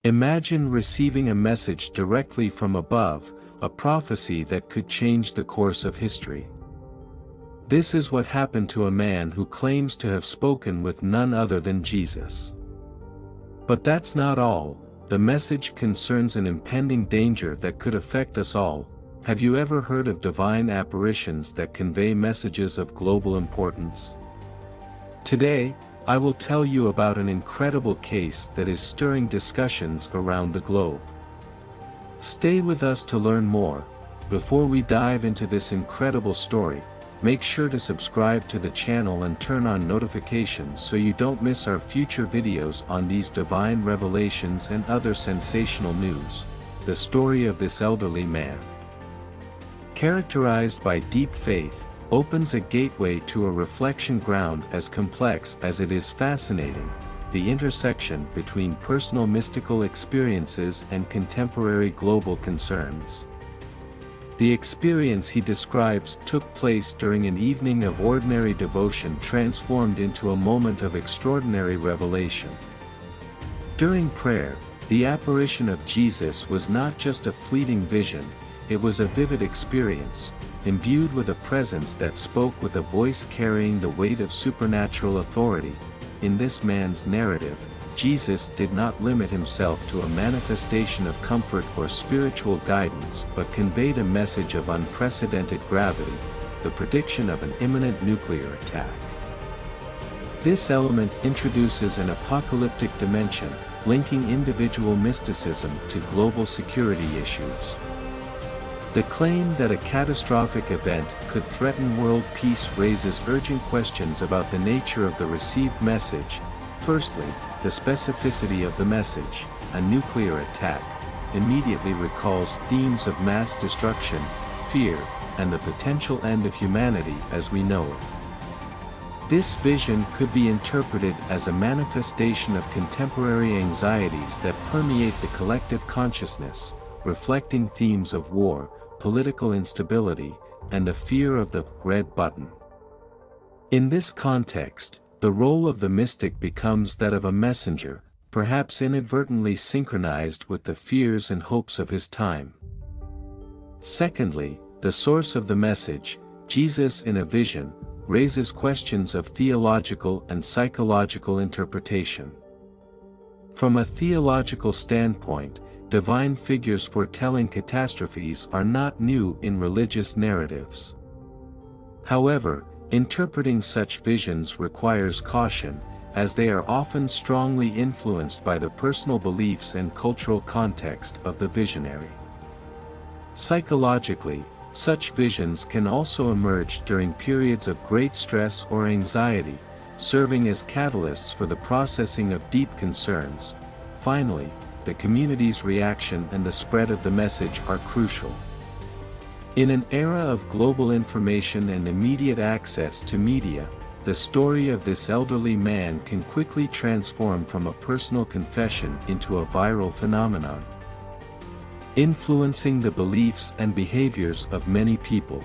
Imagine receiving a message directly from above, a prophecy that could change the course of history. This is what happened to a man who claims to have spoken with none other than Jesus. But that's not all. The message concerns an impending danger that could affect us all. Have you ever heard of divine apparitions that convey messages of global importance? Today, I will tell you about an incredible case that is stirring discussions around the globe. Stay with us to learn more. Before we dive into this incredible story, make sure to subscribe to the channel and turn on notifications so you don't miss our future videos on these divine revelations and other sensational news. The story of this elderly man, characterized by deep faith, opens a gateway to a reflection ground as complex as it is fascinating, the intersection between personal mystical experiences and contemporary global concerns. The experience he describes took place during an evening of ordinary devotion transformed into a moment of extraordinary revelation. During prayer, the apparition of Jesus was not just a fleeting vision, it was a vivid experience, imbued with a presence that spoke with a voice carrying the weight of supernatural authority. In this man's narrative, Jesus did not limit himself to a manifestation of comfort or spiritual guidance but conveyed a message of unprecedented gravity, the prediction of an imminent nuclear attack. This element introduces an apocalyptic dimension, linking individual mysticism to global security issues. The claim that a catastrophic event could threaten world peace raises urgent questions about the nature of the received message. Firstly, the specificity of the message, a nuclear attack, immediately recalls themes of mass destruction, fear, and the potential end of humanity as we know it. This vision could be interpreted as a manifestation of contemporary anxieties that permeate the collective consciousness, reflecting themes of war, political instability, and the fear of the red button. In this context, the role of the mystic becomes that of a messenger, perhaps inadvertently synchronized with the fears and hopes of his time. Secondly, the source of the message, Jesus in a vision, raises questions of theological and psychological interpretation. From a theological standpoint, divine figures foretelling catastrophes are not new in religious narratives. However, interpreting such visions requires caution, as they are often strongly influenced by the personal beliefs and cultural context of the visionary. Psychologically, such visions can also emerge during periods of great stress or anxiety, serving as catalysts for the processing of deep concerns. Finally, the community's reaction and the spread of the message are crucial. In an era of global information and immediate access to media, the story of this elderly man can quickly transform from a personal confession into a viral phenomenon, influencing the beliefs and behaviors of many people.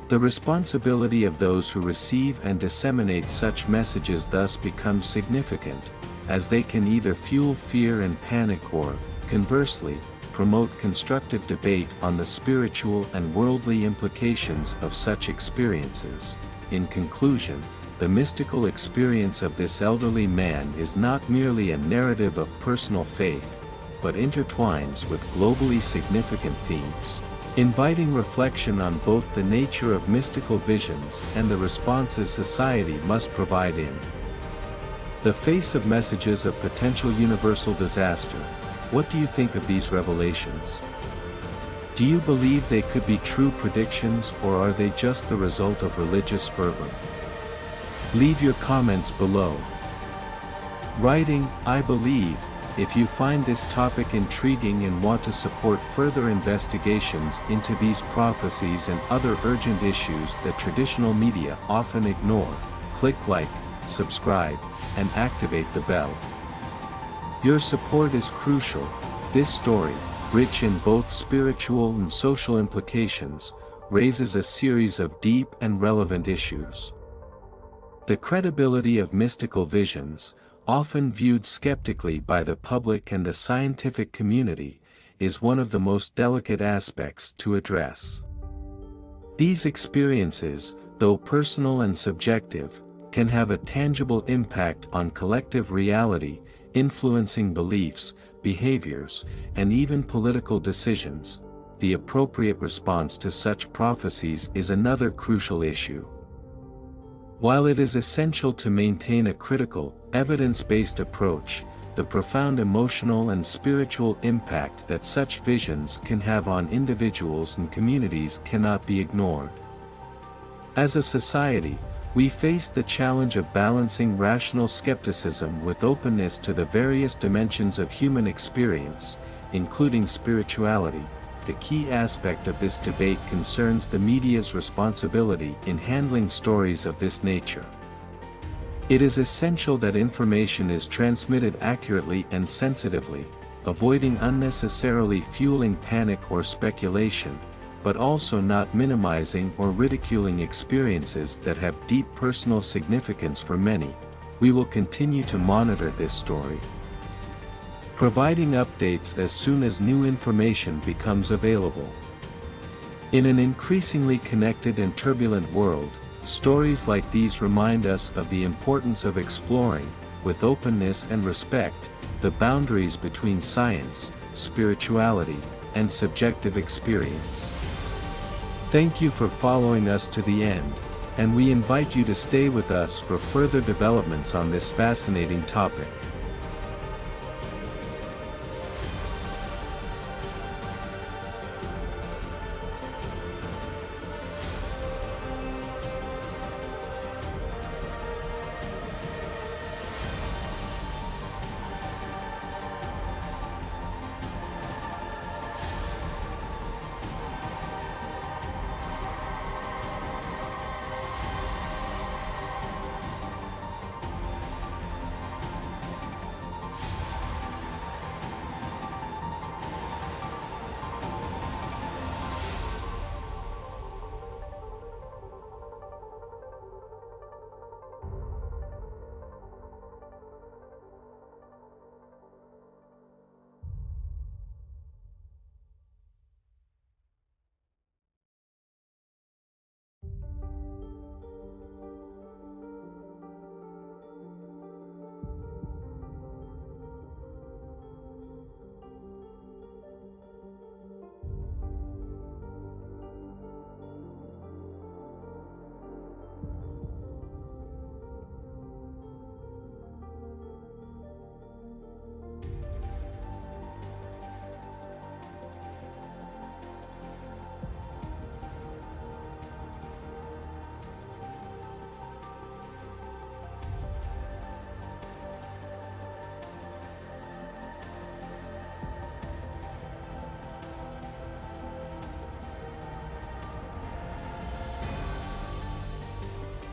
The responsibility of those who receive and disseminate such messages thus becomes significant, as they can either fuel fear and panic or, conversely, promote constructive debate on the spiritual and worldly implications of such experiences. In conclusion, the mystical experience of this elderly man is not merely a narrative of personal faith, but intertwines with globally significant themes, inviting reflection on both the nature of mystical visions and the responses society must provide in the face of messages of potential universal disaster. What do you think of these revelations? Do you believe they could be true predictions, or are they just the result of religious fervor? Leave your comments below. Writing, I believe. If you find this topic intriguing and want to support further investigations into these prophecies and other urgent issues that traditional media often ignore, click like, subscribe, and activate the bell. Your support is crucial. This story, rich in both spiritual and social implications, raises a series of deep and relevant issues. The credibility of mystical visions, often viewed skeptically by the public and the scientific community, is one of the most delicate aspects to address. These experiences, though personal and subjective, can have a tangible impact on collective reality, influencing beliefs, behaviors, and even political decisions. The appropriate response to such prophecies is another crucial issue. While it is essential to maintain a critical, evidence-based approach, the profound emotional and spiritual impact that such visions can have on individuals and communities cannot be ignored. As a society, we face the challenge of balancing rational skepticism with openness to the various dimensions of human experience, including spirituality. The key aspect of this debate concerns the media's responsibility in handling stories of this nature. It is essential that information is transmitted accurately and sensitively, avoiding unnecessarily fueling panic or speculation, but also not minimizing or ridiculing experiences that have deep personal significance for many. We will continue to monitor this story, providing updates as soon as new information becomes available. In an increasingly connected and turbulent world, stories like these remind us of the importance of exploring, with openness and respect, the boundaries between science, spirituality, and subjective experience. Thank you for following us to the end, and we invite you to stay with us for further developments on this fascinating topic.